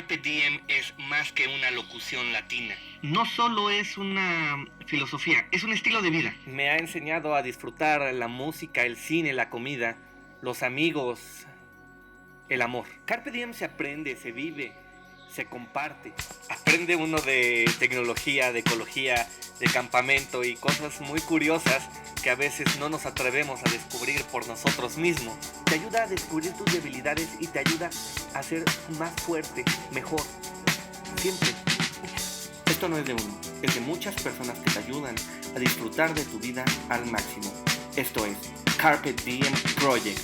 Carpe Diem es más que una locución latina. No solo es una filosofía, es un estilo de vida. Me ha enseñado a disfrutar la música, el cine, la comida, los amigos, el amor. Carpe Diem se aprende, se vive, se comparte. Aprende uno de tecnología, de ecología, de campamento y cosas muy curiosas que a veces no nos atrevemos a descubrir por nosotros mismos. Te ayuda a descubrir tus debilidades y te ayuda a ser más fuerte, mejor, siempre. Esto no es de uno, es de muchas personas que te ayudan a disfrutar de tu vida al máximo. Esto es Carpe Diem Project.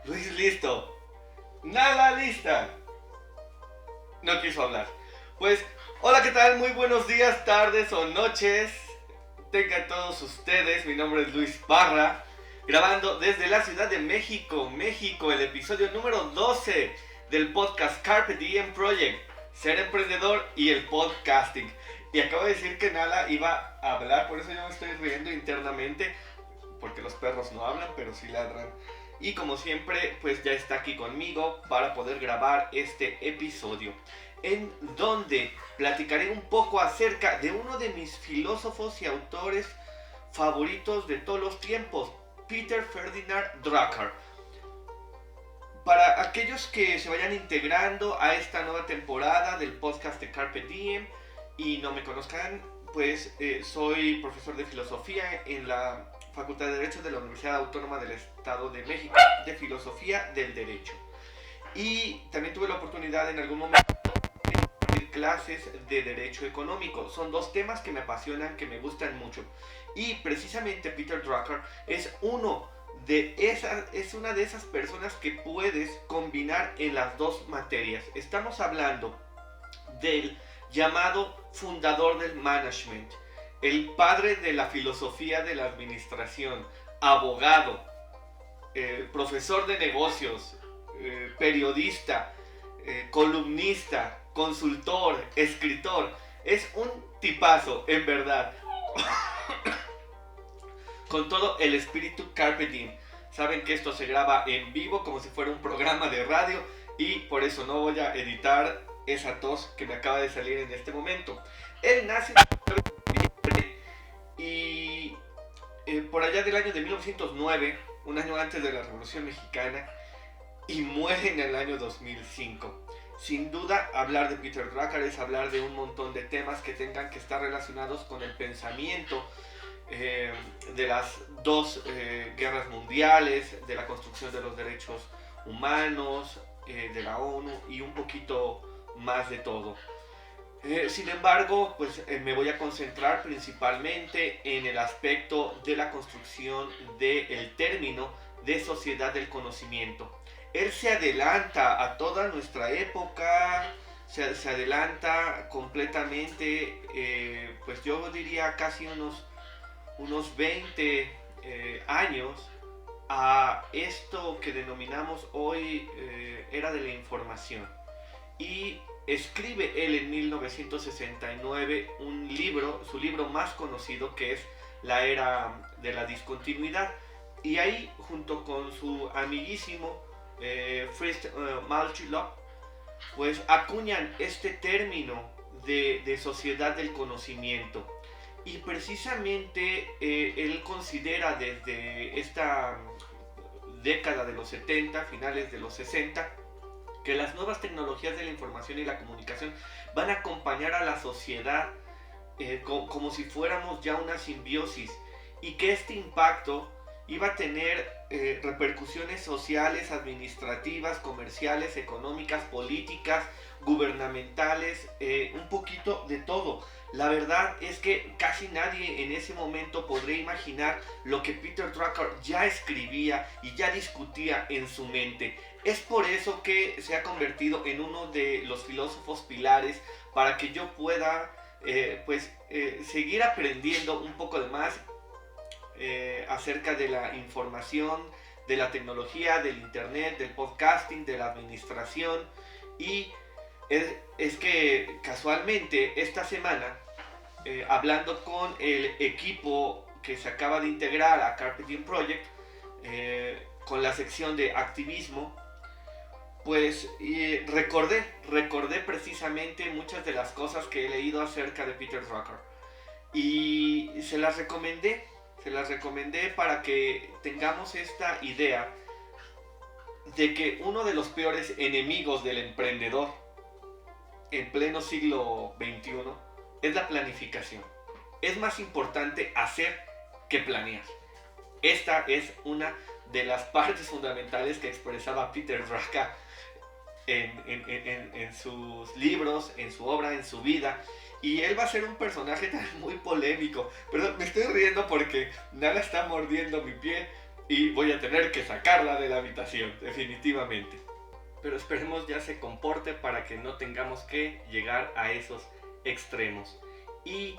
Luis, listo. Nada lista. No quiso hablar. Pues, hola, ¿qué tal? Muy buenos días, tardes o noches. Tengan todos ustedes. Mi nombre es Luis Parra, grabando desde la Ciudad de México, el episodio número 12 del podcast Carpe Diem Project, Ser Emprendedor y el Podcasting. Y acabo de decir que Nala iba a hablar, por eso yo me estoy riendo internamente, porque los perros no hablan, pero sí ladran. Y como siempre, pues ya está aquí conmigo para poder grabar este episodio, en donde platicaré un poco acerca de uno de mis filósofos y autores favoritos de todos los tiempos, Peter Ferdinand Drucker. Para aquellos que se vayan integrando a esta nueva temporada del podcast de Carpe Diem y no me conozcan, pues soy profesor de filosofía en la Facultad de Derecho de la Universidad Autónoma del Estado de México, de Filosofía del Derecho. Y también tuve la oportunidad en algún momento de clases de Derecho Económico. Son dos temas que me apasionan, que me gustan mucho. Y precisamente Peter Drucker es una de esas personas que puedes combinar en las dos materias. Estamos hablando del llamado fundador del management, el padre de la filosofía de la administración, abogado, profesor de negocios, periodista, columnista, consultor, escritor. Es un tipazo, en verdad. Con todo el espíritu Carpe Diem. Saben que esto se graba en vivo como si fuera un programa de radio y por eso no voy a editar esa tos que me acaba de salir en este momento. Él nace y por allá del año de 1909, un año antes de la Revolución Mexicana, y muere en el año 2005. Sin duda, hablar de Peter Drucker es hablar de un montón de temas que tengan que estar relacionados con el pensamiento de las dos guerras mundiales, de la construcción de los derechos humanos, de la ONU y un poquito más de todo. Sin embargo, pues me voy a concentrar principalmente en el aspecto de la construcción del término de sociedad del conocimiento. Él se adelanta a toda nuestra época, se adelanta completamente, pues yo diría casi unos 20 años a esto que denominamos hoy era de la información. Y escribe él en 1969 un libro, su libro más conocido, que es La Era de la Discontinuidad. Y ahí, junto con su amiguísimo Fritz Maltzschloss, pues acuñan este término de sociedad del conocimiento. Y precisamente él considera desde esta década de los 70, finales de los 60, que las nuevas tecnologías de la información y la comunicación van a acompañar a la sociedad como si fuéramos ya una simbiosis, y que este impacto iba a tener repercusiones sociales, administrativas, comerciales, económicas, políticas, gubernamentales, un poquito de todo. La verdad es que casi nadie en ese momento podría imaginar lo que Peter Drucker ya escribía y ya discutía en su mente. Es por eso que se ha convertido en uno de los filósofos pilares para que yo pueda seguir aprendiendo un poco de más acerca de la información, de la tecnología, del internet, del podcasting, de la administración. Y es que casualmente esta semana, hablando con el equipo que se acaba de integrar a Carpe Diem Project con la sección de activismo, pues recordé precisamente muchas de las cosas que he leído acerca de Peter Drucker y se las recomendé para que tengamos esta idea de que uno de los peores enemigos del emprendedor en pleno siglo XXI es la planificación. Es más importante hacer que planear. Esta es una de las partes fundamentales que expresaba Peter Drucker en sus libros, en su obra, en su vida. Y él va a ser un personaje también muy polémico. Pero me estoy riendo porque Nala está mordiendo mi pie y voy a tener que sacarla de la habitación, definitivamente. Pero esperemos ya se comporte para que no tengamos que llegar a esos extremos. Y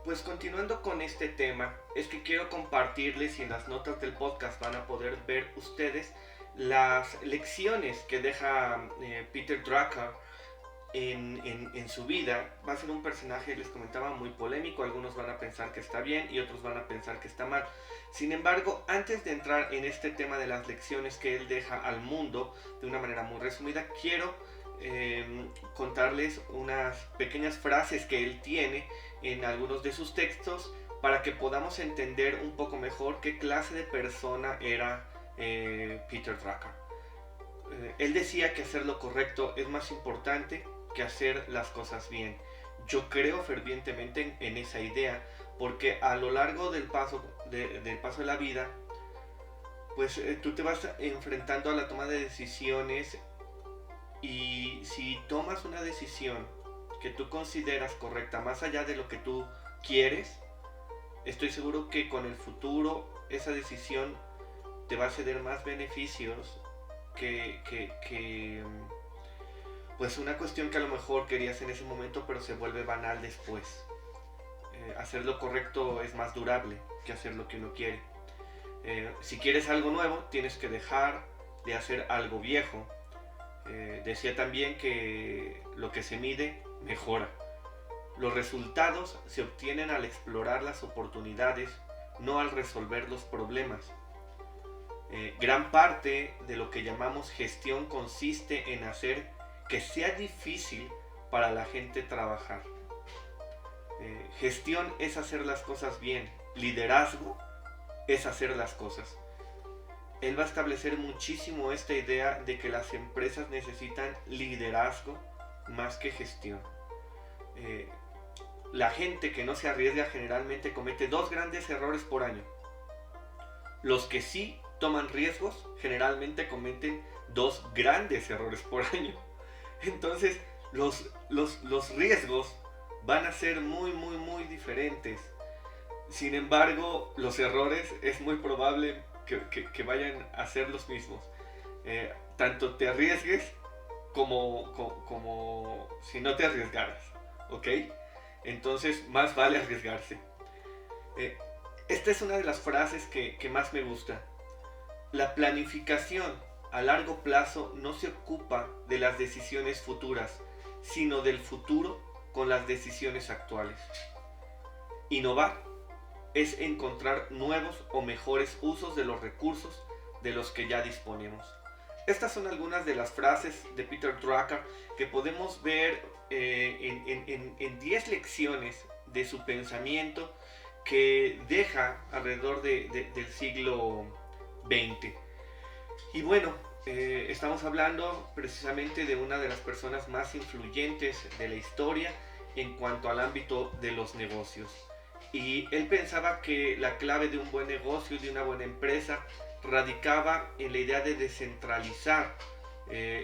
pues continuando con este tema, es que quiero compartirles, y en las notas del podcast van a poder ver ustedes las lecciones que deja Peter Drucker en su vida. Va a ser un personaje, les comentaba, muy polémico. Algunos van a pensar que está bien y otros van a pensar que está mal. Sin embargo, antes de entrar en este tema de las lecciones que él deja al mundo de una manera muy resumida, quiero contarles unas pequeñas frases que él tiene en algunos de sus textos para que podamos entender un poco mejor qué clase de persona era Peter Drucker. Él decía que hacer lo correcto es más importante que hacer las cosas bien. Yo creo fervientemente en esa idea, porque a lo largo del paso de la vida, pues tú te vas enfrentando a la toma de decisiones, y si tomas una decisión que tú consideras correcta más allá de lo que tú quieres, estoy seguro que con el futuro esa decisión te va a ceder más beneficios que pues una cuestión que a lo mejor querías en ese momento pero se vuelve banal después. Hacer lo correcto es más durable que hacer lo que uno quiere. Si quieres algo nuevo, tienes que dejar de hacer algo viejo. Decía también que lo que se mide mejora. Los resultados se obtienen al explorar las oportunidades, no al resolver los problemas. Gran parte de lo que llamamos gestión consiste en hacer que sea difícil para la gente trabajar. Gestión es hacer las cosas bien. Liderazgo es hacer las cosas. Él va a establecer muchísimo esta idea de que las empresas necesitan liderazgo más que gestión. La gente que no se arriesga generalmente comete dos grandes errores por año. Los que sí toman riesgos generalmente cometen dos grandes errores por año. Entonces los riesgos van a ser muy diferentes. Sin embargo, los errores es muy probable que vayan a ser los mismos. Tanto te arriesgues como si no te arriesgaras, ¿ok? Entonces más vale arriesgarse. Esta es una de las frases que más me gusta. La planificación a largo plazo no se ocupa de las decisiones futuras, sino del futuro con las decisiones actuales. Innovar es encontrar nuevos o mejores usos de los recursos de los que ya disponemos. Estas son algunas de las frases de Peter Drucker que podemos ver en 10 lecciones de su pensamiento que deja alrededor del siglo XX. Y bueno, estamos hablando precisamente de una de las personas más influyentes de la historia en cuanto al ámbito de los negocios. Y él pensaba que la clave de un buen negocio, de una buena empresa, radicaba en la idea de descentralizar.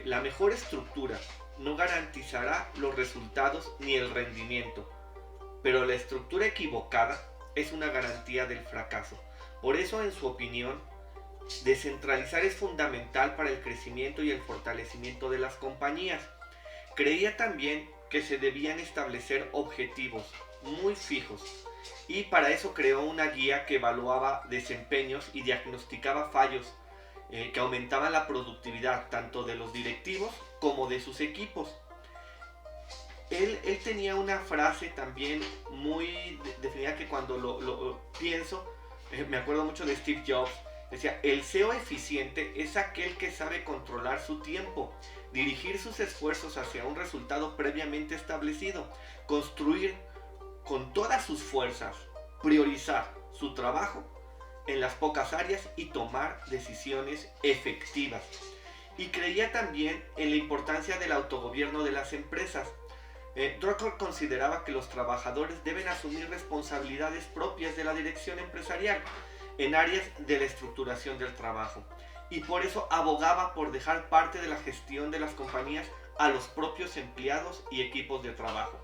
La mejor estructura no garantizará los resultados ni el rendimiento, pero la estructura equivocada es una garantía del fracaso. Por eso, en su opinión, descentralizar es fundamental para el crecimiento y el fortalecimiento de las compañías. Creía también que se debían establecer objetivos muy fijos, y para eso creó una guía que evaluaba desempeños y diagnosticaba fallos que aumentaban la productividad tanto de los directivos como de sus equipos. él tenía una frase también muy definida que cuando lo pienso, me acuerdo mucho de Steve Jobs. Decía, el CEO eficiente es aquel que sabe controlar su tiempo, dirigir sus esfuerzos hacia un resultado previamente establecido, construir con todas sus fuerzas, priorizar su trabajo en las pocas áreas y tomar decisiones efectivas. Y creía también en la importancia del autogobierno de las empresas. Drucker consideraba que los trabajadores deben asumir responsabilidades propias de la dirección empresarial en áreas de la estructuración del trabajo, y por eso abogaba por dejar parte de la gestión de las compañías a los propios empleados y equipos de trabajo.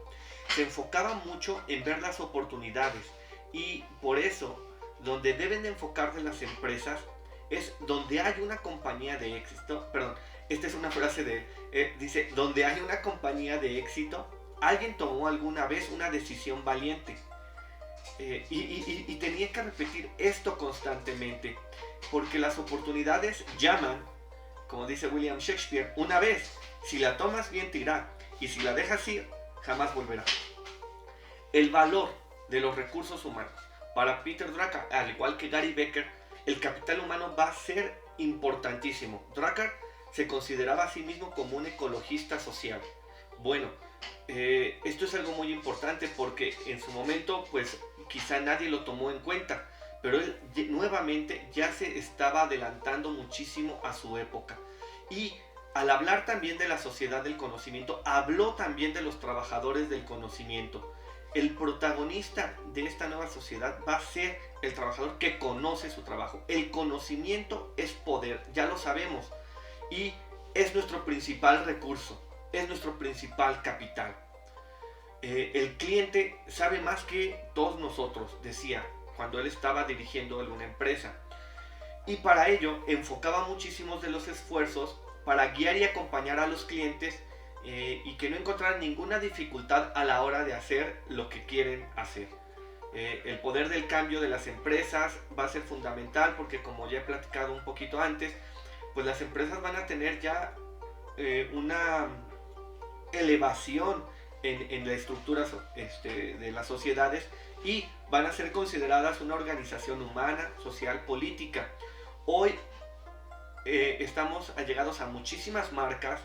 Se enfocaba mucho en ver las oportunidades, y por eso donde deben de enfocarse las empresas es donde hay una compañía de éxito. Perdón, esta es una frase de dice, donde hay una compañía de éxito, alguien tomó alguna vez una decisión valiente. Y tenía que repetir esto constantemente, porque las oportunidades llaman, como dice William Shakespeare, una vez, si la tomas bien te irá, y si la dejas ir, jamás volverá. El valor de los recursos humanos. Para Peter Drucker, al igual que Gary Becker, el capital humano va a ser importantísimo. Drucker se consideraba a sí mismo como un ecologista social. Bueno, esto es algo muy importante porque en su momento pues quizá nadie lo tomó en cuenta, pero él nuevamente ya se estaba adelantando muchísimo a su época. Y al hablar también de la sociedad del conocimiento, habló también de los trabajadores del conocimiento. El protagonista de esta nueva sociedad va a ser el trabajador que conoce su trabajo. El conocimiento es poder, ya lo sabemos, y es nuestro principal recurso, es nuestro principal capital. El cliente sabe más que todos nosotros, decía, cuando él estaba dirigiendo alguna empresa. Y para ello enfocaba muchísimos de los esfuerzos para guiar y acompañar a los clientes y que no encontraran ninguna dificultad a la hora de hacer lo que quieren hacer. El poder del cambio de las empresas va a ser fundamental porque, como ya he platicado un poquito antes, pues las empresas van a tener ya una elevación en la estructura de las sociedades y van a ser consideradas una organización humana, social, política. Hoy estamos allegados a muchísimas marcas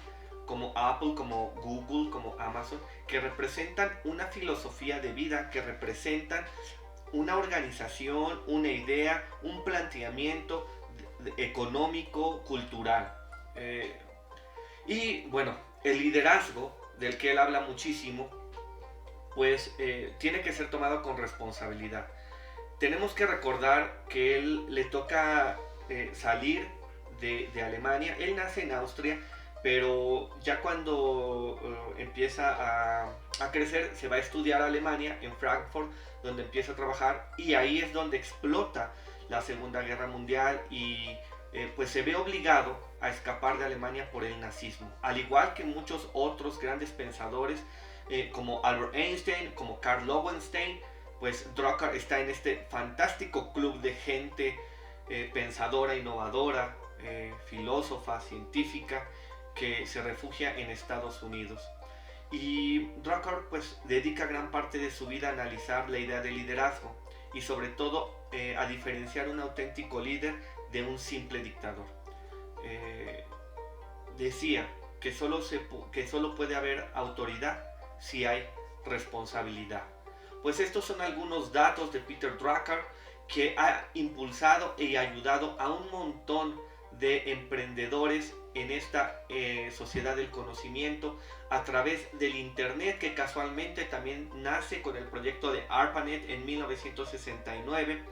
como Apple, como Google, como Amazon, que representan una filosofía de vida, que representan una organización, una idea, un planteamiento económico, cultural. Y bueno, el liderazgo del que él habla muchísimo, pues tiene que ser tomado con responsabilidad. Tenemos que recordar que él le toca salir de Alemania. Él nace en Austria, pero ya cuando empieza a crecer, se va a estudiar a Alemania, en Frankfurt, donde empieza a trabajar, y ahí es donde explota la Segunda Guerra Mundial y pues se ve obligado a escapar de Alemania por el nazismo, al igual que muchos otros grandes pensadores como Albert Einstein, como Karl Lowenstein. Pues Drucker está en este fantástico club de gente pensadora, innovadora, filósofa, científica, que se refugia en Estados Unidos. Y Drucker pues dedica gran parte de su vida a analizar la idea de liderazgo y sobre todo a diferenciar un auténtico líder de un simple dictador. Decía que solo puede haber autoridad si hay responsabilidad. Pues estos son algunos datos de Peter Drucker, que ha impulsado y ayudado a un montón de emprendedores en esta sociedad del conocimiento a través del internet, que casualmente también nace con el proyecto de ARPANET en 1969,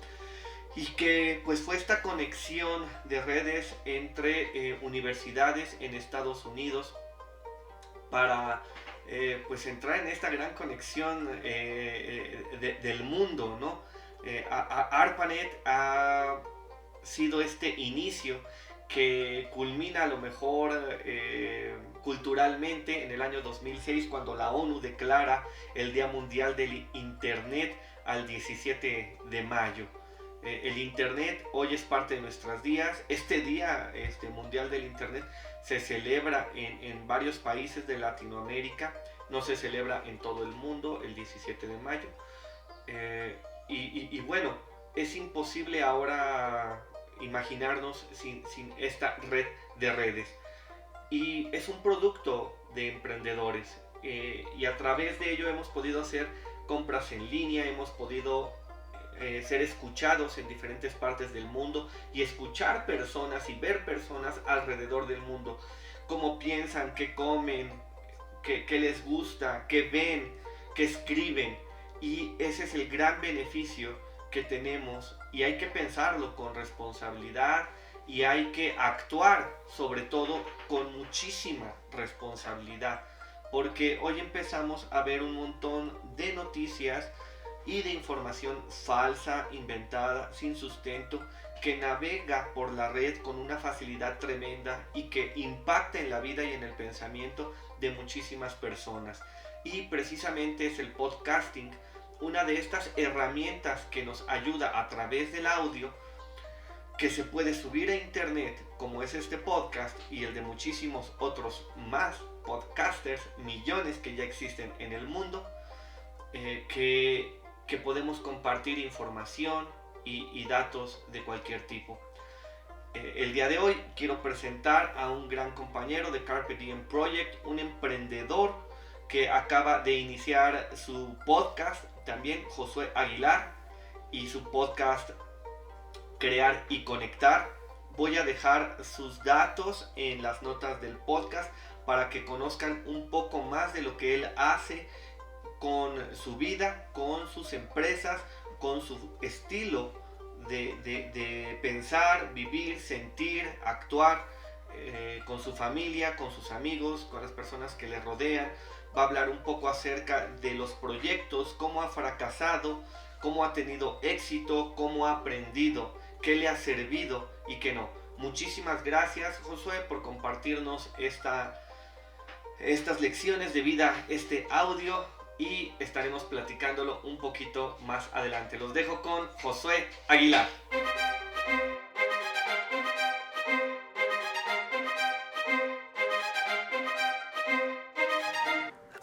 y que pues fue esta conexión de redes entre universidades en Estados Unidos para pues entrar en esta gran conexión del mundo, ¿no? ARPANET ha sido este inicio que culmina a lo mejor culturalmente en el año 2006, cuando la ONU declara el Día Mundial del Internet al 17 de mayo. El Internet hoy es parte de nuestros días. Este Día Mundial del Internet se celebra en varios países de Latinoamérica no se celebra en todo el mundo el 17 de mayo. Y bueno, es imposible ahora imaginarnos sin esta red de redes. Y es un producto de emprendedores. Y a través de ello hemos podido hacer compras en línea, hemos podido ser escuchados en diferentes partes del mundo y escuchar personas y ver personas alrededor del mundo, cómo piensan, qué comen, qué les gusta, qué ven, qué escriben. Y ese es el gran beneficio que tenemos, y hay que pensarlo con responsabilidad y hay que actuar sobre todo con muchísima responsabilidad, porque hoy empezamos a ver un montón de noticias y de información falsa, inventada, sin sustento, que navega por la red con una facilidad tremenda y que impacta en la vida y en el pensamiento de muchísimas personas. Y precisamente es el podcasting una de estas herramientas que nos ayuda a través del audio, que se puede subir a internet, como es este podcast y el de muchísimos otros más podcasters, millones que ya existen en el mundo, que podemos compartir información y datos de cualquier tipo. El día de hoy quiero presentar a un gran compañero de Carpe Diem Project, un emprendedor que acaba de iniciar su podcast, también Josué Aguilar, y su podcast Crear y Conectar. Voy a dejar sus datos en las notas del podcast para que conozcan un poco más de lo que él hace con su vida, con sus empresas, con su estilo de pensar, vivir, sentir, actuar, con su familia, con sus amigos, con las personas que le rodean. Va a hablar un poco acerca de los proyectos, cómo ha fracasado, cómo ha tenido éxito, cómo ha aprendido, qué le ha servido y qué no. Muchísimas gracias, Josué, por compartirnos estas lecciones de vida, este audio, y estaremos platicándolo un poquito más adelante. Los dejo con Josué Aguilar.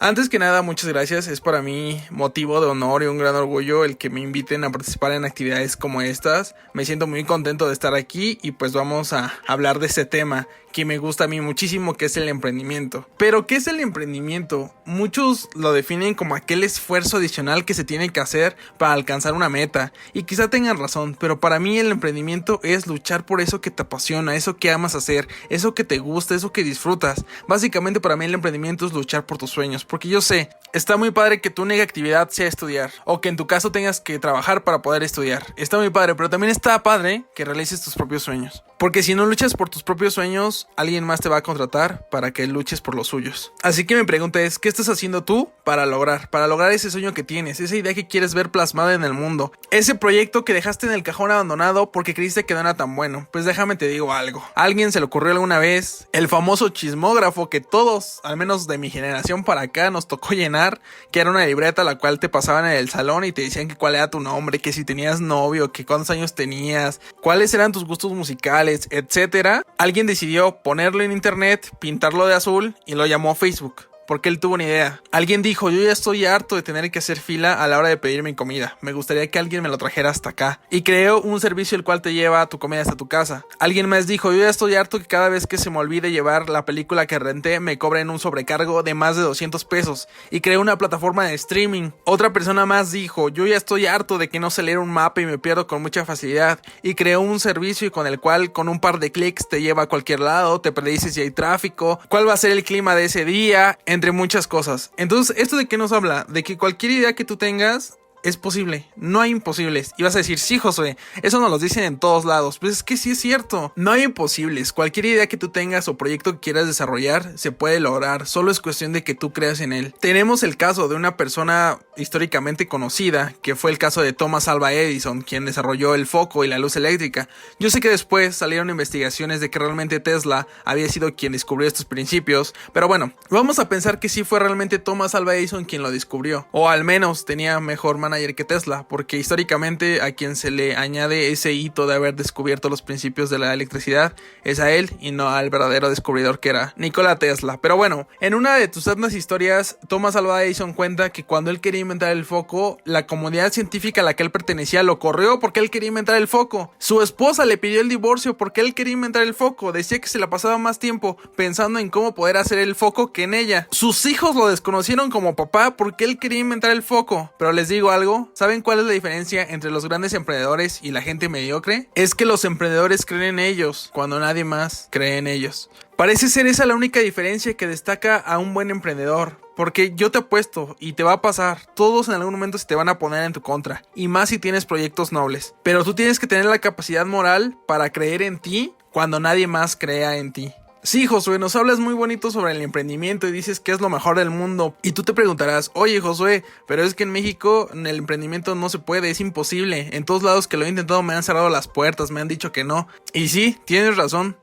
Antes que nada, muchas gracias. Es para mí motivo de honor y un gran orgullo el que me inviten a participar en actividades como estas. Me siento muy contento de estar aquí y pues vamos a hablar de este tema que me gusta a mí muchísimo, que es el emprendimiento. Pero ¿qué es el emprendimiento? Muchos lo definen como aquel esfuerzo adicional que se tiene que hacer para alcanzar una meta, y quizá tengan razón, pero para mí el emprendimiento es luchar por eso que te apasiona, eso que amas hacer, eso que te gusta, eso que disfrutas. Básicamente para mí el emprendimiento es luchar por tus sueños, porque yo sé, está muy padre que tu única actividad sea estudiar, o que en tu caso tengas que trabajar para poder estudiar. Está muy padre, pero también está padre que realices tus propios sueños, porque si no luchas por tus propios sueños, alguien más te va a contratar para que luches por los suyos. Así que mi pregunta es, ¿qué estás haciendo tú para lograr ese sueño que tienes, esa idea que quieres ver plasmada en el mundo, ese proyecto que dejaste en el cajón abandonado porque creíste que no era tan bueno? Pues déjame te digo algo. A alguien se le ocurrió alguna vez, el famoso chismógrafo que todos, al menos de mi generación para acá, nos tocó llenar, que era una libreta la cual te pasaban en el salón y te decían que cuál era tu nombre, que si tenías novio, que cuántos años tenías, cuáles eran tus gustos musicales, etcétera. Alguien decidió ponerlo en internet, pintarlo de azul y lo llamó Facebook, porque él tuvo una idea. Alguien dijo, yo ya estoy harto de tener que hacer fila a la hora de pedir mi comida, me gustaría que alguien me lo trajera hasta acá, y creó un servicio el cual te lleva tu comida hasta tu casa. Alguien más dijo, yo ya estoy harto que cada vez que se me olvide llevar la película que renté me cobren un sobrecargo de más de 200 pesos, y creó una plataforma de streaming. Otra persona más dijo, yo ya estoy harto de que no sé leer un mapa y me pierdo con mucha facilidad, y creó un servicio con el cual con un par de clics te lleva a cualquier lado, te predice si hay tráfico, cuál va a ser el clima de ese día, entre muchas cosas. Entonces, ¿esto de qué nos habla? De que cualquier idea que tú tengas es posible, no hay imposibles. Y vas a decir, sí, Josué, eso nos lo dicen en todos lados. Pues es que sí es cierto, no hay imposibles. Cualquier idea que tú tengas o proyecto que quieras desarrollar se puede lograr, solo es cuestión de que tú creas en él. Tenemos el caso de una persona históricamente conocida, que fue el caso de Thomas Alva Edison, quien desarrolló el foco y la luz eléctrica. Yo sé que después salieron investigaciones de que realmente Tesla había sido quien descubrió estos principios, pero bueno, vamos a pensar que sí fue realmente Thomas Alva Edison quien lo descubrió, o al menos tenía mejor manager que Tesla, porque históricamente a quien se le añade ese hito de haber descubierto los principios de la electricidad es a él y no al verdadero descubridor que era Nikola Tesla. Pero bueno, en una de tus tantas historias, Thomas Alva Edison cuenta que cuando él quería inventar el foco, la comunidad científica a la que él pertenecía lo corrió porque él quería inventar el foco. Su esposa le pidió el divorcio porque él quería inventar el foco. Decía que se la pasaba más tiempo pensando en cómo poder hacer el foco que en ella. Sus hijos lo desconocieron como papá porque él quería inventar el foco. Pero les digo algo, ¿saben cuál es la diferencia entre los grandes emprendedores y la gente mediocre? Es que los emprendedores creen en ellos cuando nadie más cree en ellos. Parece ser esa la única diferencia que destaca a un buen emprendedor. Porque yo te apuesto, y te va a pasar, todos en algún momento se te van a poner en tu contra, y más si tienes proyectos nobles. Pero tú tienes que tener la capacidad moral para creer en ti cuando nadie más crea en ti. Sí, Josué, nos hablas muy bonito sobre el emprendimiento y dices que es lo mejor del mundo. Y tú te preguntarás, oye Josué, pero es que en México el emprendimiento no se puede, es imposible. En todos lados que lo he intentado me han cerrado las puertas, me han dicho que no. Y sí, tienes razón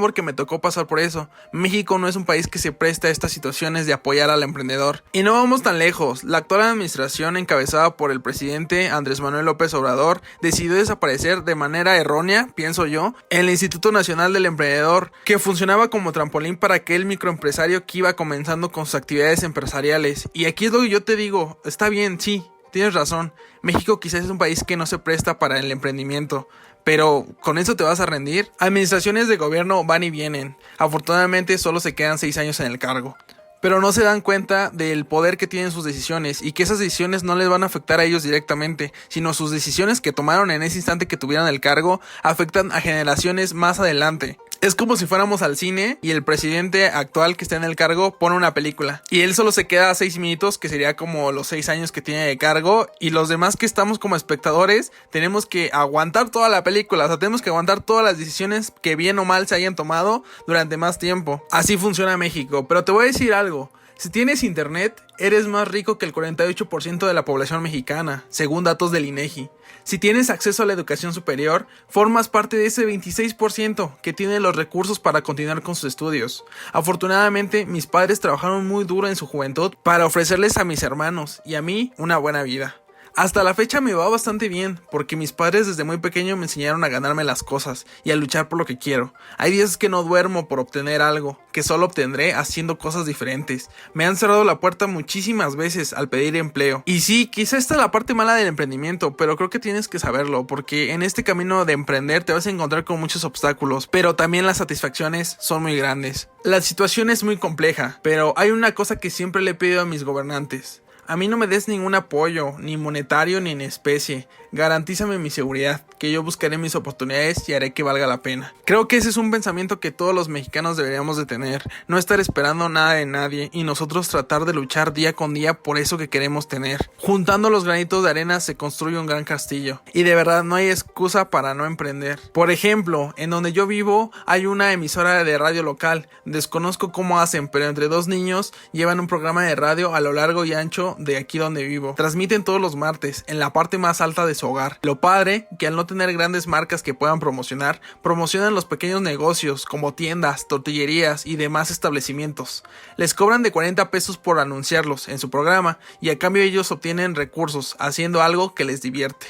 porque me tocó pasar por eso. México no es un país que se presta a estas situaciones de apoyar al emprendedor. Y no vamos tan lejos. La actual administración encabezada por el presidente Andrés Manuel López Obrador decidió desaparecer de manera errónea, pienso yo, el Instituto Nacional del Emprendedor, que funcionaba como trampolín para aquel microempresario que iba comenzando con sus actividades empresariales. Y aquí es lo que yo te digo, está bien, sí, tienes razón. México quizás es un país que no se presta para el emprendimiento. Pero, ¿con eso te vas a rendir? Administraciones de gobierno van y vienen. Afortunadamente solo se quedan 6 años en el cargo. Pero no se dan cuenta del poder que tienen sus decisiones y que esas decisiones no les van a afectar a ellos directamente, sino sus decisiones que tomaron en ese instante que tuvieron el cargo afectan a generaciones más adelante. Es como si fuéramos al cine y el presidente actual que está en el cargo pone una película y él solo se queda 6 minutos, que sería como los 6 años que tiene de cargo, y los demás que estamos como espectadores tenemos que aguantar toda la película, o sea, tenemos que aguantar todas las decisiones que bien o mal se hayan tomado durante más tiempo. Así funciona México, pero te voy a decir algo. Si tienes internet, eres más rico que el 48% de la población mexicana, según datos del INEGI. Si tienes acceso a la educación superior, formas parte de ese 26% que tiene los recursos para continuar con sus estudios. Afortunadamente, mis padres trabajaron muy duro en su juventud para ofrecerles a mis hermanos y a mí una buena vida. Hasta la fecha me va bastante bien, porque mis padres desde muy pequeño me enseñaron a ganarme las cosas y a luchar por lo que quiero. Hay días que no duermo por obtener algo, que solo obtendré haciendo cosas diferentes. Me han cerrado la puerta muchísimas veces al pedir empleo. Y sí, quizá esta es la parte mala del emprendimiento, pero creo que tienes que saberlo, porque en este camino de emprender te vas a encontrar con muchos obstáculos, pero también las satisfacciones son muy grandes. La situación es muy compleja, pero hay una cosa que siempre le he pedido a mis gobernantes. A mí no me des ningún apoyo, ni monetario ni en especie. Garantízame mi seguridad, que yo buscaré mis oportunidades y haré que valga la pena. Creo que ese es un pensamiento que todos los mexicanos deberíamos de tener. No estar esperando nada de nadie y nosotros tratar de luchar día con día por eso que queremos tener. Juntando los granitos de arena se construye un gran castillo. Y de verdad no hay excusa para no emprender. Por ejemplo, en donde yo vivo hay una emisora de radio local. Desconozco cómo hacen, pero entre 2 niños llevan un programa de radio a lo largo y ancho de aquí donde vivo. Transmiten todos los martes, en la parte más alta de su hogar. Lo padre, que al no tener grandes marcas que puedan promocionar, promocionan los pequeños negocios como tiendas, tortillerías y demás establecimientos. Les cobran de 40 pesos por anunciarlos en su programa y a cambio ellos obtienen recursos haciendo algo que les divierte.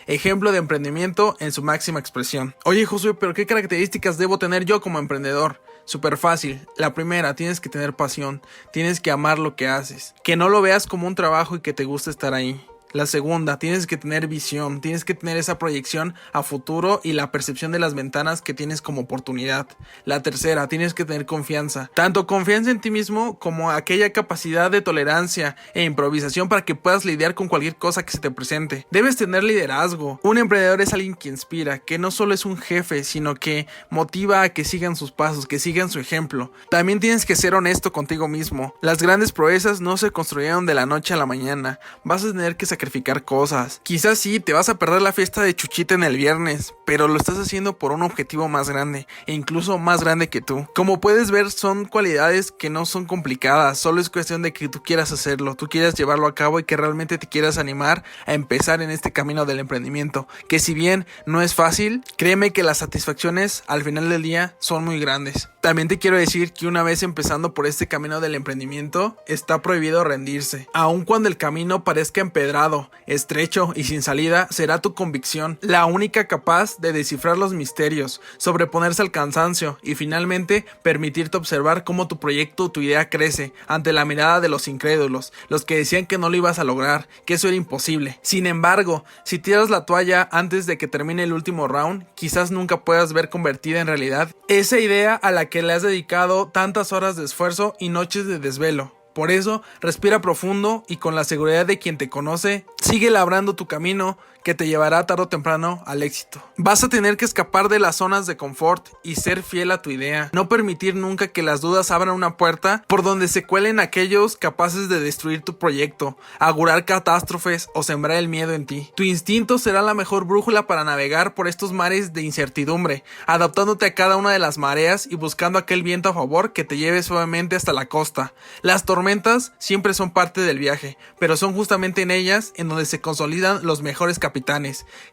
Ejemplo de emprendimiento en su máxima expresión. Oye Josué, ¿pero qué características debo tener yo como emprendedor? Súper fácil. La primera, tienes que tener pasión. Tienes que amar lo que haces. Que no lo veas como un trabajo y que te guste estar ahí. La segunda, tienes que tener visión, tienes que tener esa proyección a futuro y la percepción de las ventanas que tienes como oportunidad. La tercera, tienes que tener confianza, tanto confianza en ti mismo como aquella capacidad de tolerancia e improvisación para que puedas lidiar con cualquier cosa que se te presente. Debes tener liderazgo. Un emprendedor es alguien que inspira, que no solo es un jefe, sino que motiva a que sigan sus pasos, que sigan su ejemplo. También tienes que ser honesto contigo mismo. Las grandes proezas no se construyeron de la noche a la mañana. Vas a tener que sacrificar cosas. Quizás sí, te vas a perder la fiesta de Chuchita en el viernes, pero lo estás haciendo por un objetivo más grande, e incluso más grande que tú. Como puedes ver, son cualidades que no son complicadas, solo es cuestión de que tú quieras hacerlo, tú quieras llevarlo a cabo y que realmente te quieras animar a empezar en este camino del emprendimiento, que si bien no es fácil, créeme que las satisfacciones al final del día son muy grandes. También te quiero decir que una vez empezando por este camino del emprendimiento, está prohibido rendirse, aun cuando el camino parezca empedrado cerrado, estrecho y sin salida será tu convicción, la única capaz de descifrar los misterios, sobreponerse al cansancio y finalmente permitirte observar cómo tu proyecto o tu idea crece ante la mirada de los incrédulos, los que decían que no lo ibas a lograr, que eso era imposible. Sin embargo, si tiras la toalla antes de que termine el último round, quizás nunca puedas ver convertida en realidad esa idea a la que le has dedicado tantas horas de esfuerzo y noches de desvelo. Por eso, respira profundo y con la seguridad de quien te conoce, sigue labrando tu camino que te llevará tarde o temprano al éxito. Vas a tener que escapar de las zonas de confort y ser fiel a tu idea. No permitir nunca que las dudas abran una puerta por donde se cuelen aquellos capaces de destruir tu proyecto, augurar catástrofes o sembrar el miedo en ti. Tu instinto será la mejor brújula para navegar por estos mares de incertidumbre, adaptándote a cada una de las mareas y buscando aquel viento a favor que te lleve suavemente hasta la costa. Las tormentas siempre son parte del viaje, pero son justamente en ellas en donde se consolidan los mejores capitanes,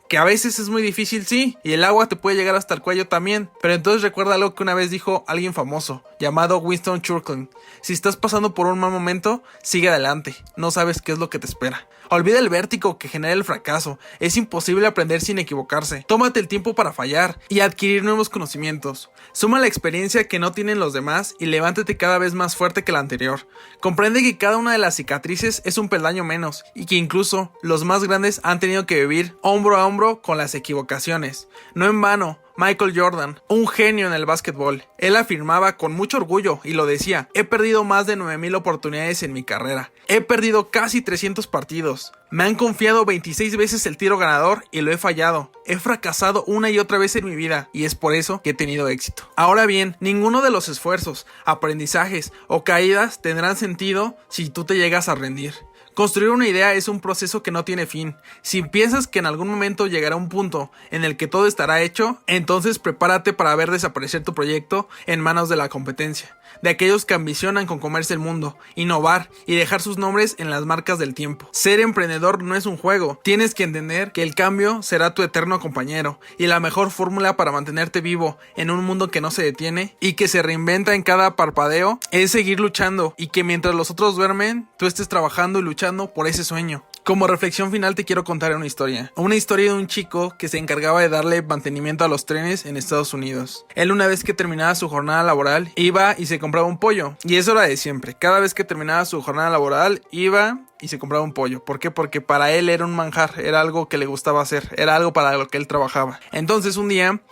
que a veces es muy difícil, sí, y el agua te puede llegar hasta el cuello también, pero entonces recuerda algo que una vez dijo alguien famoso, llamado Winston Churchill: si estás pasando por un mal momento, sigue adelante, no sabes qué es lo que te espera. Olvida el vértigo que genera el fracaso, es imposible aprender sin equivocarse. Tómate el tiempo para fallar y adquirir nuevos conocimientos. Suma la experiencia que no tienen los demás y levántate cada vez más fuerte que la anterior. Comprende que cada una de las cicatrices es un peldaño menos y que incluso los más grandes han tenido que vivir hombro a hombro con las equivocaciones. No en vano, Michael Jordan, un genio en el básquetbol, él afirmaba con mucho orgullo y lo decía: he perdido más de 9,000 oportunidades en mi carrera, he perdido casi 300 partidos, me han confiado 26 veces el tiro ganador y lo he fallado, he fracasado una y otra vez en mi vida y es por eso que he tenido éxito. Ahora bien, ninguno de los esfuerzos, aprendizajes o caídas tendrán sentido si tú te llegas a rendir. Construir una idea es un proceso que no tiene fin. Si piensas que en algún momento llegará un punto en el que todo estará hecho, entonces prepárate para ver desaparecer tu proyecto en manos de la competencia, de aquellos que ambicionan con comerse el mundo, innovar y dejar sus nombres en las marcas del tiempo. Ser emprendedor no es un juego, tienes que entender que el cambio será tu eterno compañero y la mejor fórmula para mantenerte vivo en un mundo que no se detiene y que se reinventa en cada parpadeo es seguir luchando y que mientras los otros duermen, tú estés trabajando y luchando por ese sueño. Como reflexión final te quiero contar una historia de un chico que se encargaba de darle mantenimiento a los trenes en Estados Unidos. Él, una vez que terminaba su jornada laboral, iba y se compraba un pollo, y eso era de siempre. Cada vez que terminaba su jornada laboral iba y se compraba un pollo. ¿Por qué? Porque para él era un manjar, era algo que le gustaba hacer, era algo para lo que él trabajaba. Entonces un día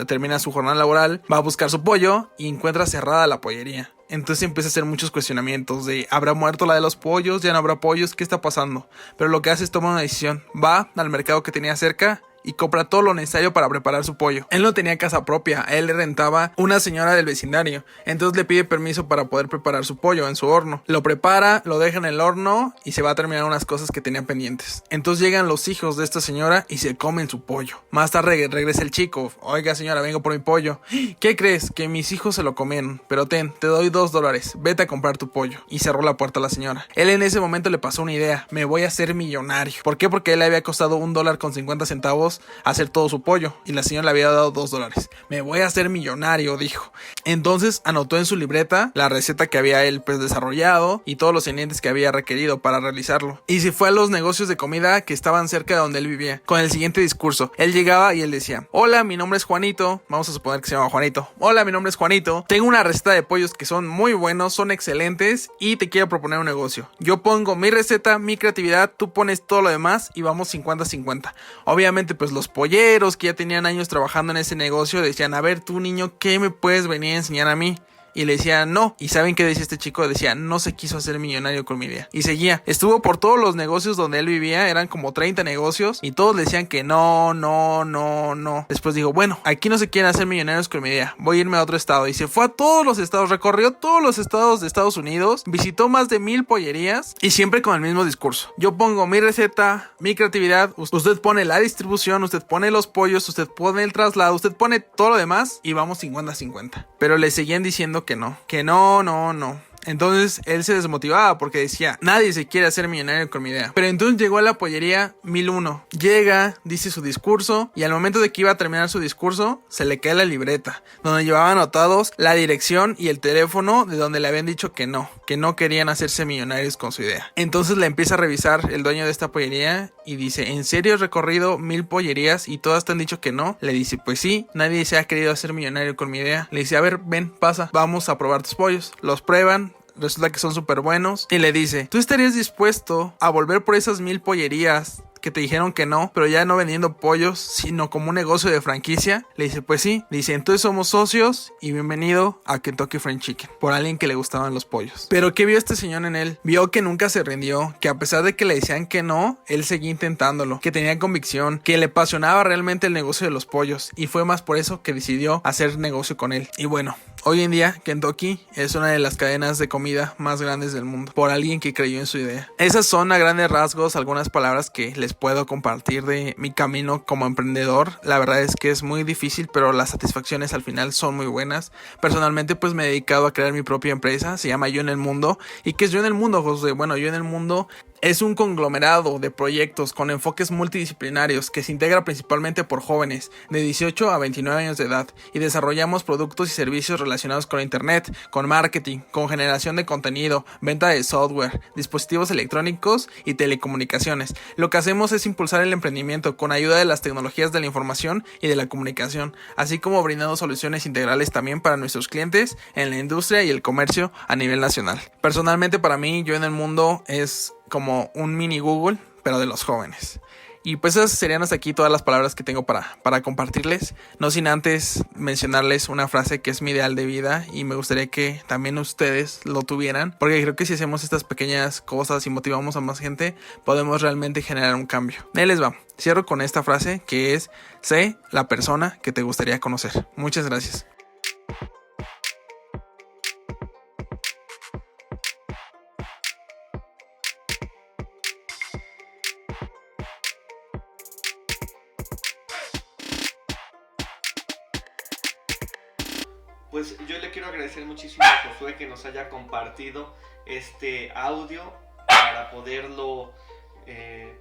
termina su jornada laboral, va a buscar su pollo y encuentra cerrada la pollería. Entonces empieza a hacer muchos cuestionamientos de: ¿habrá muerto la de los pollos? ¿Ya no habrá pollos? ¿Qué está pasando? Pero lo que hace es tomar una decisión. Va al mercado que tenía cerca y compra todo lo necesario para preparar su pollo. Él no tenía casa propia, él le rentaba una señora del vecindario, entonces le pide permiso para poder preparar su pollo en su horno. Lo prepara, lo deja en el horno y se va a terminar unas cosas que tenía pendientes. Entonces llegan los hijos de esta señora y se comen su pollo. Más tarde regresa el chico: oiga señora, vengo por mi pollo. ¿Qué crees? Que mis hijos se lo comieron, pero te doy $2, vete a comprar tu pollo. Y cerró la puerta a la señora. Él en ese momento le pasó una idea: me voy a hacer millonario. ¿Por qué? Porque él le había costado $1.50 hacer todo su pollo y la señora le había dado $2. Me voy a hacer millonario, dijo. Entonces anotó en su libreta la receta que había él desarrollado y todos los ingredientes que había requerido para realizarlo, y se fue a los negocios de comida que estaban cerca de donde él vivía con el siguiente discurso. Él llegaba y él decía: hola, mi nombre es Juanito, vamos a suponer que se llama Juanito. Hola, mi nombre es Juanito, tengo una receta de pollos que son muy buenos, son excelentes y te quiero proponer un negocio. Yo pongo mi receta, mi creatividad, tú pones todo lo demás y vamos 50-50. Obviamente pues los polleros que ya tenían años trabajando en ese negocio decían: a ver tú, niño, ¿qué me puedes venir a enseñar a mí? Y le decía no. ¿Y saben qué decía este chico? Decía: no se quiso hacer millonario con mi idea. Y seguía. Estuvo por todos los negocios donde él vivía. Eran como 30 negocios. Y todos le decían que no. Después dijo: bueno, aquí no se quieren hacer millonarios con mi idea. Voy a irme a otro estado. Y se fue a todos los estados. Recorrió todos los estados de Estados Unidos. Visitó más de 1,000 pollerías. Y siempre con el mismo discurso: yo pongo mi receta, mi creatividad. Usted pone la distribución. Usted pone los pollos. Usted pone el traslado. Usted pone todo lo demás. Y vamos 50-50. Pero le seguían diciendo que no. Entonces él se desmotivaba porque decía, nadie se quiere hacer millonario con mi idea. Pero entonces llegó a la pollería 1001. Llega, dice su discurso y al momento de que iba a terminar su discurso, se le cae la libreta, donde llevaba anotados la dirección y el teléfono de donde le habían dicho que no querían hacerse millonarios con su idea. Entonces le empieza a revisar el dueño de esta pollería y dice, ¿en serio has recorrido 1000 pollerías y todas te han dicho que no? Le dice, pues sí, nadie se ha querido hacer millonario con mi idea. Le dice, a ver, ven, pasa, vamos a probar tus pollos. Los prueban. Resulta que son súper buenos. Y le dice, ¿tú estarías dispuesto a volver por esas 1000 pollerías que te dijeron que no, pero ya no vendiendo pollos, sino como un negocio de franquicia? Le dice, pues sí. Le dice, entonces somos socios y bienvenido a Kentucky Fried Chicken, por alguien que le gustaban los pollos. Pero ¿qué vio este señor en él? Vio que nunca se rindió, que a pesar de que le decían que no, él seguía intentándolo, que tenía convicción, que le apasionaba realmente el negocio de los pollos, y fue más por eso que decidió hacer negocio con él. Y bueno, hoy en día Kentucky es una de las cadenas de comida más grandes del mundo, por alguien que creyó en su idea. Esas son a grandes rasgos algunas palabras que les puedo compartir de mi camino como emprendedor. La verdad es que es muy difícil, pero las satisfacciones al final son muy buenas. Personalmente pues me he dedicado a crear mi propia empresa, se llama Yo en el Mundo. ¿Y qué es Yo en el Mundo, José? Bueno, Yo en el Mundo es un conglomerado de proyectos con enfoques multidisciplinarios que se integra principalmente por jóvenes de 18 a 29 años de edad y desarrollamos productos y servicios relacionados con internet, con marketing, con generación de contenido, venta de software, dispositivos electrónicos y telecomunicaciones. Lo que hacemos es impulsar el emprendimiento con ayuda de las tecnologías de la información y de la comunicación, así como brindando soluciones integrales también para nuestros clientes en la industria y el comercio a nivel nacional. Personalmente para mí, Yo en el Mundo es como un mini Google, pero de los jóvenes. Y pues esas serían hasta aquí todas las palabras que tengo para compartirles. No sin antes mencionarles una frase que es mi ideal de vida y me gustaría que también ustedes lo tuvieran. Porque creo que si hacemos estas pequeñas cosas y motivamos a más gente, podemos realmente generar un cambio. Ahí les va. Cierro con esta frase que es: sé la persona que te gustaría conocer. Muchas gracias. Pues yo le quiero agradecer muchísimo a Josué que nos haya compartido este audio para poderlo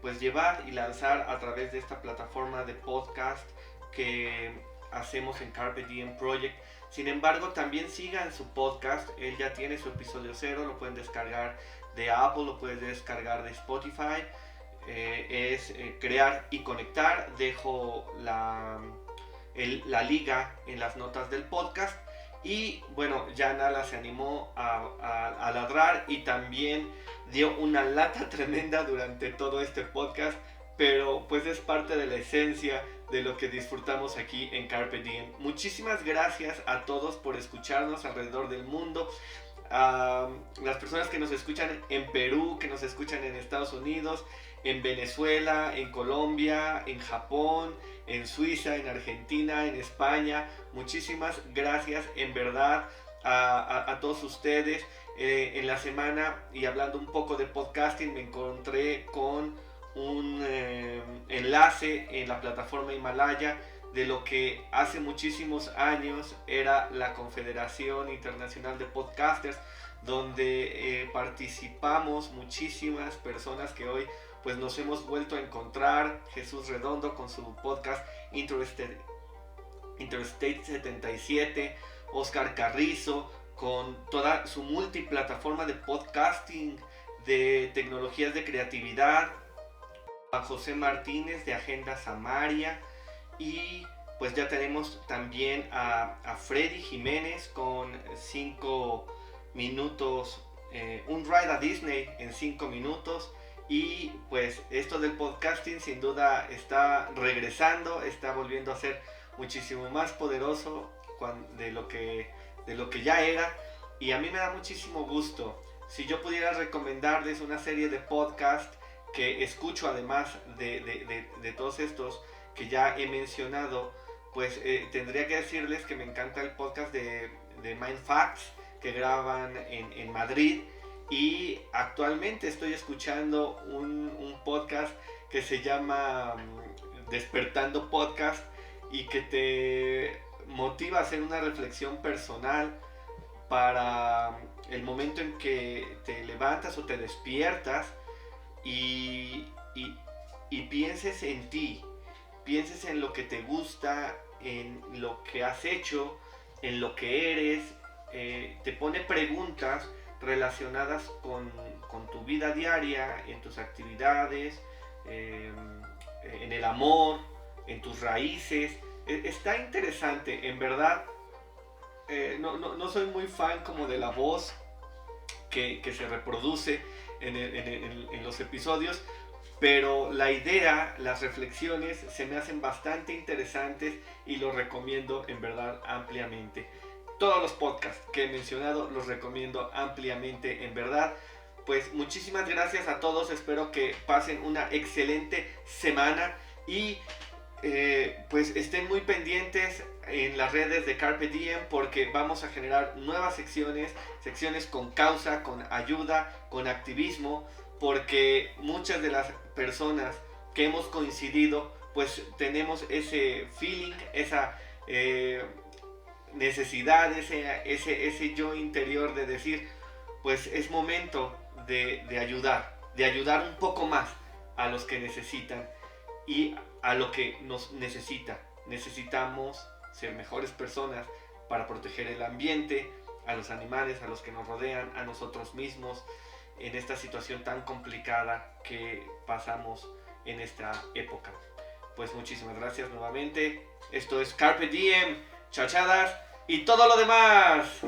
pues llevar y lanzar a través de esta plataforma de podcast que hacemos en Carpe Diem Project. Sin embargo, también sigan su podcast, él ya tiene su episodio 0, lo pueden descargar de Apple, lo pueden descargar de Spotify. Es crear y conectar. Dejo la liga en las notas del podcast. Y bueno, ya Nala se animó a ladrar y también dio una lata tremenda durante todo este podcast, pero pues es parte de la esencia de lo que disfrutamos aquí en Carpe Diem. Muchísimas gracias a todos por escucharnos alrededor del mundo. A las personas que nos escuchan en Perú, que nos escuchan en Estados Unidos, en Venezuela, en Colombia, en Japón, en Suiza, en Argentina, en España. Muchísimas gracias en verdad a todos ustedes. En la semana, y hablando un poco de podcasting, me encontré con un enlace en la plataforma Himalaya de lo que hace muchísimos años era la Confederación Internacional de Podcasters, donde participamos muchísimas personas que hoy pues nos hemos vuelto a encontrar. Jesús Redondo con su podcast Interstate 77, Oscar Carrizo con toda su multiplataforma de podcasting, de tecnologías de creatividad, a José Martínez de Agenda Samaria, y pues ya tenemos también a Freddy Jiménez con 5 minutos, un ride a Disney en 5 minutos. Y pues esto del podcasting sin duda está regresando, está volviendo a ser muchísimo más poderoso de lo que ya era, y a mí me da muchísimo gusto. Si yo pudiera recomendarles una serie de podcasts que escucho además de todos estos que ya he mencionado, pues tendría que decirles que me encanta el podcast de Mind Facts que graban en Madrid. Y actualmente estoy escuchando un podcast que se llama Despertando Podcast, y que te motiva a hacer una reflexión personal para el momento en que te levantas o te despiertas y, y, y pienses en ti, pienses en lo que te gusta, en lo que has hecho, en lo que eres, te pone preguntas relacionadas con tu vida diaria, en tus actividades, en el amor, en tus raíces. Está interesante, en verdad. No soy muy fan como de la voz que se reproduce en los episodios, pero la idea, las reflexiones se me hacen bastante interesantes y los recomiendo en verdad ampliamente. Todos los podcasts que he mencionado los recomiendo ampliamente en verdad. Pues muchísimas gracias a todos, espero que pasen una excelente semana y pues estén muy pendientes en las redes de Carpe Diem porque vamos a generar nuevas secciones con causa, con ayuda, con activismo, porque muchas de las personas que hemos coincidido pues tenemos ese feeling, esa necesidad, ese yo interior de decir pues es momento de ayudar un poco más a los que necesitan y a lo que nos necesita. Necesitamos ser mejores personas para proteger el ambiente, a los animales, a los que nos rodean, a nosotros mismos, en esta situación tan complicada que pasamos en esta época. Pues muchísimas gracias nuevamente. Esto es Carpe Diem, chachadas y todo lo demás.